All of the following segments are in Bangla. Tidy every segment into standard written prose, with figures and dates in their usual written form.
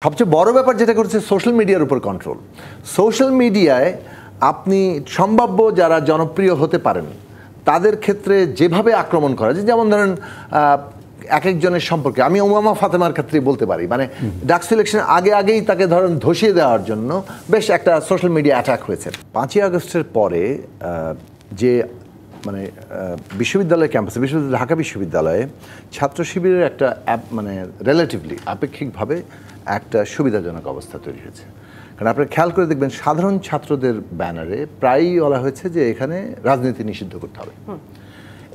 সবচেয়ে বড় ব্যাপার যেটা করছে সোশ্যাল মিডিয়ার উপর কন্ট্রোল। সোশ্যাল মিডিয়ায় আপনি সম্ভাব্য যারা জনপ্রিয় হতে পারেন তাদের ক্ষেত্রে যেভাবে আক্রমণ করা যায়, যেমন ধরেন এক একজনের সম্পর্কে আমি উমামা ফাতেমার ক্ষেত্রে বলতে পারি, মানে ডাকসু ইলেকশন আগেই তাকে ধরেন ধসিয়ে দেওয়ার জন্য বেশ একটা সোশ্যাল মিডিয়া অ্যাটাক হয়েছে। 5ই আগস্টের পরে যে মানে বিশ্ববিদ্যালয় ক্যাম্পাসে, ঢাকা বিশ্ববিদ্যালয়ে ছাত্র শিবিরের একটা মানে রিলেটিভলি আপেক্ষিকভাবে একটা সুবিধাজনক অবস্থা তৈরি হয়েছে। কারণ আপনারা খেয়াল করে দেখবেন সাধারণ ছাত্রদের ব্যানারে প্রায়ই বলা হয়েছে যে এখানে রাজনীতি নিষিদ্ধ করতে হবে,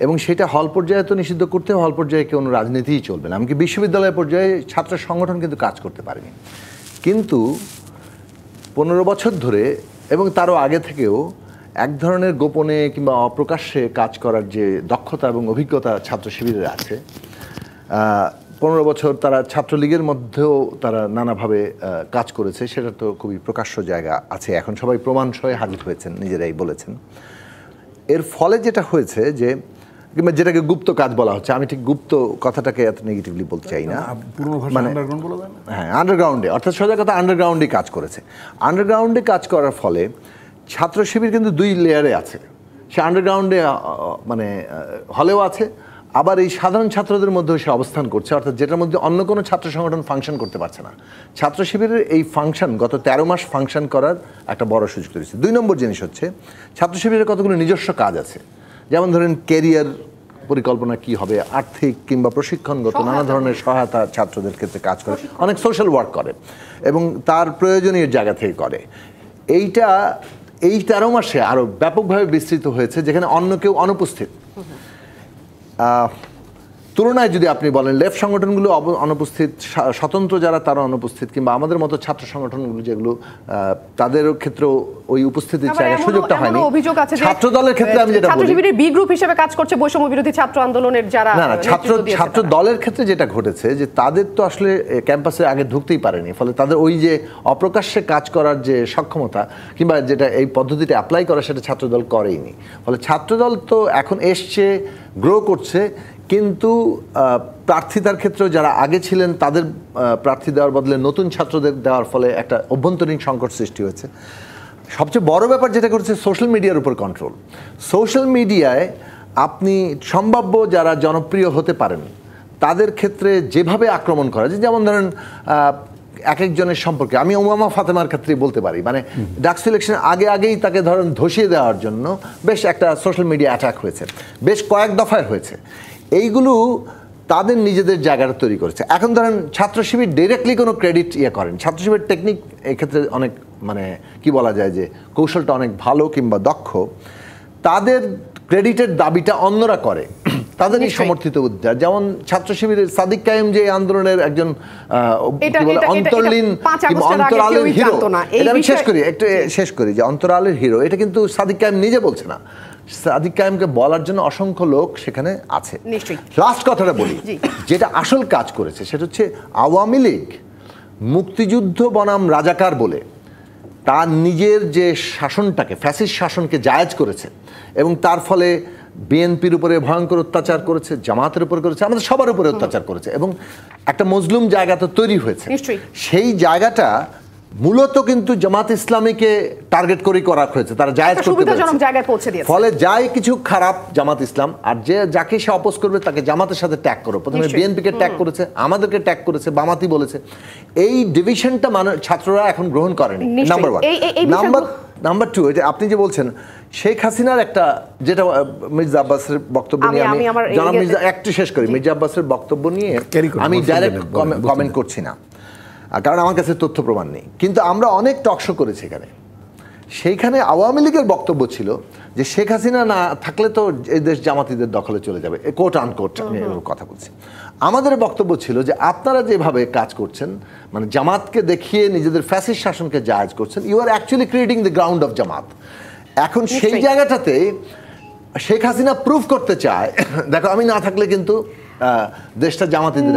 এবং সেটা হল পর্যায়ে তো নিষিদ্ধ করতে হবে, হল পর্যায়ে কোনো রাজনীতিই চলবে না। এমনকি বিশ্ববিদ্যালয় পর্যায়ে ছাত্র সংগঠন কিন্তু কাজ করতে পারেনি। কিন্তু 15 বছর ধরে এবং তারও আগে থেকেও এক ধরনের গোপনে কিংবা অপ্রকাশ্যে কাজ করার যে দক্ষতা এবং অভিজ্ঞতা ছাত্র শিবিরের আছে, 15 বছর তারা ছাত্রলীগের মধ্যেও তারা নানাভাবে কাজ করেছে, সেটা তো খুবই প্রকাশ্য জায়গা আছে, এখন সবাই প্রমাণ সহে হাজির হয়েছেন, নিজেরাই বলেছেন। এর ফলে যেটা হয়েছে যে কিংবা যেটাকে গুপ্ত কাজ বলা হচ্ছে, আমি ঠিক গুপ্ত কথাটাকে এত নেগেটিভলি বলতে চাই না, মানে হ্যাঁ আন্ডারগ্রাউন্ডে, অর্থাৎ সোজা কথা আন্ডারগ্রাউন্ডে কাজ করেছে। আন্ডারগ্রাউন্ডে কাজ করার ফলে ছাত্র শিবির কিন্তু 2 লেয়ারে আছে, সে আন্ডারগ্রাউন্ডে মানে হলেও আছে, আবার এই সাধারণ ছাত্রদের মধ্যেও সে অবস্থান করছে, অর্থাৎ যেটার মধ্যে অন্য কোনো ছাত্র সংগঠন ফাংশন করতে পারছে না। ছাত্র শিবিরের এই ফাংশন গত 13 মাস ফাংশন করার একটা বড় সুযোগ তৈরি। 2 নম্বর জিনিস হচ্ছে ছাত্র শিবিরের কতগুলো নিজস্ব কাজ আছে, যেমন ধরেন ক্যারিয়ার পরিকল্পনা কি হবে, আর্থিক কিংবা প্রশিক্ষণগত নানা ধরনের সহায়তা ছাত্রদের ক্ষেত্রে কাজ করে, অনেক সোশ্যাল ওয়ার্ক করে এবং তার প্রয়োজনীয় জায়গা থেকে করে। এইটা এই 13 মাসে আরও ব্যাপকভাবে বিস্তৃত হয়েছে, যেখানে অন্য কেউ অনুপস্থিত। তুলনায় যদি আপনি বলেন লেফট সংগঠনগুলো অনুপস্থিত, স্বতন্ত্র যারা তারা অনুপস্থিত, কিংবা আমাদের মতো ছাত্র সংগঠনগুলো যেগুলো তাদের ক্ষেত্রেও ওই উপস্থিতির জায়গায় সুযোগটা হয়নি। ছাত্র দলের ক্ষেত্রে আমি যেটা বলি, বি গ্রুপ হিসেবে কাজ করছে বৈষম্য বিরোধী ছাত্র আন্দোলনের যারা, না ছাত্র দলের ক্ষেত্রে যেটা ঘটেছে যে তাদের তো আসলে ক্যাম্পাসে আগে ঢুকতেই পারেনি, ফলে তাদের ওই যে অপ্রকাশ্যে কাজ করার যে সক্ষমতা কিংবা যেটা এই পদ্ধতিটা অ্যাপ্লাই করা, সেটা ছাত্রদল করেইনি। ফলে ছাত্রদল তো এখন এসছে, গ্রো করছে, কিন্তু প্রার্থিতার ক্ষেত্রেও যারা আগে ছিলেন তাদের প্রার্থী দেওয়ার বদলে নতুন ছাত্রদের দেওয়ার ফলে একটা অভ্যন্তরীণ সংকট সৃষ্টি হয়েছে। সবচেয়ে বড় ব্যাপার যেটা করছে সোশ্যাল মিডিয়ার উপর কন্ট্রোল। সোশ্যাল মিডিয়ায় আপনি সম্ভাব্য যারা জনপ্রিয় হতে পারেন তাদের ক্ষেত্রে যেভাবে আক্রমণ করা যায়, যেমন ধরেন এক একজনের সম্পর্কে আমি উমামা ফাতেমার ক্ষেত্রে বলতে পারি, মানে ডাকসু ইলেকশন আগেই তাকে ধরেন ধসিয়ে দেওয়ার জন্য বেশ একটা সোশ্যাল মিডিয়া অ্যাটাক হয়েছে, বেশ কয়েক দফায় হয়েছে। এইগুলো তাদের নিজেদের জায়গাটা তৈরি করেছে। এখন ধরেন ছাত্র শিবির ডিরেক্টলি কোনো ক্রেডিট করেন, ছাত্র শিবির টেকনিক এক্ষেত্রে অনেক মানে কি বলা যায় যে কৌশলটা অনেক ভালো কিংবা দক্ষ, তাদের ক্রেডিটের দাবিটা অন্যরা করে, তাদেরই সমর্থিত উদ্ধার। যেমন ছাত্র শিবিরের সাদিক কায়েম যে আন্দোলনের একজন অন্তর্লীন অন্তরালের হিরো, এটা আমি শেষ করি যে অন্তরালের হিরো, এটা কিন্তু সাদিক কায়েম নিজে বলছে না, সাদিক কায়েমকে বলার জন্য অসংখ্য লোক সেখানে আছে। লাস্ট কথাটা বলি, যেটা আসল কাজ করেছে সেটা হচ্ছে আওয়ামী লীগ মুক্তিযুদ্ধ বনাম রাজাকার বলে তার নিজের যে শাসনটাকে, ফ্যাসিস্ট শাসনকে জায়েজ করেছে, এবং তার ফলে বিএনপির উপরে ভয়ঙ্কর অত্যাচার করেছে, জামাতের উপরে করেছে, আমাদের সবার উপরে অত্যাচার করেছে, এবং একটা মজলুম জায়গা তো তৈরি হয়েছে। সেই জায়গাটা মূলত কিন্তু জামাত ইসলামীকে টার্গেট করে করা হয়েছে, তারা জায়েজ করতে পেরেছে। ফলে যাই কিছু খারাপ জামাত ইসলাম, আর যাকে সে অপোজ করবে তাকে জামাতের সাথে ট্যাগ করো। প্রথমে বিএনপিকে ট্যাগ করেছে, আমাদেরকে ট্যাগ করেছে, বামাতি বলেছে। এই ডিভিশনটা ছাত্ররা এখন গ্রহণ করেনি। নাম্বার 1। নাম্বার 2, এটা আপনি যে বলছেন শেখ হাসিনার একটা, যেটা মির্জা আব্বাসের বক্তব্য নিয়ে আমি জনাব মির্জা একটু শেষ করি, মির্জা আব্বাসের বক্তব্য নিয়ে আমি ডাইরেক্ট কমেন্ট করছি না, কারণ আমার কাছে তথ্য প্রমাণ নেই, কিন্তু আমরা অনেক টকশো করেছি এখানে। সেইখানে আওয়ামী লীগের বক্তব্য ছিল যে শেখ হাসিনা না থাকলে তো এই দেশ জামাতিদের দখলে চলে যাবে, কোট আনকোট কথা বলছি। আমাদের বক্তব্য ছিল যে আপনারা যেভাবে কাজ করছেন, মানে জামাতকে দেখিয়ে নিজেদের ফ্যাসিস্ট শাসনকে জায়েজ করছেন, you are actually creating the ground of Jamaat. এখন সেই জায়গাটাতে শেখ হাসিনা প্রুফ করতে চায়, দেখো আমি না থাকলে কিন্তু দেশটা জামাতিদের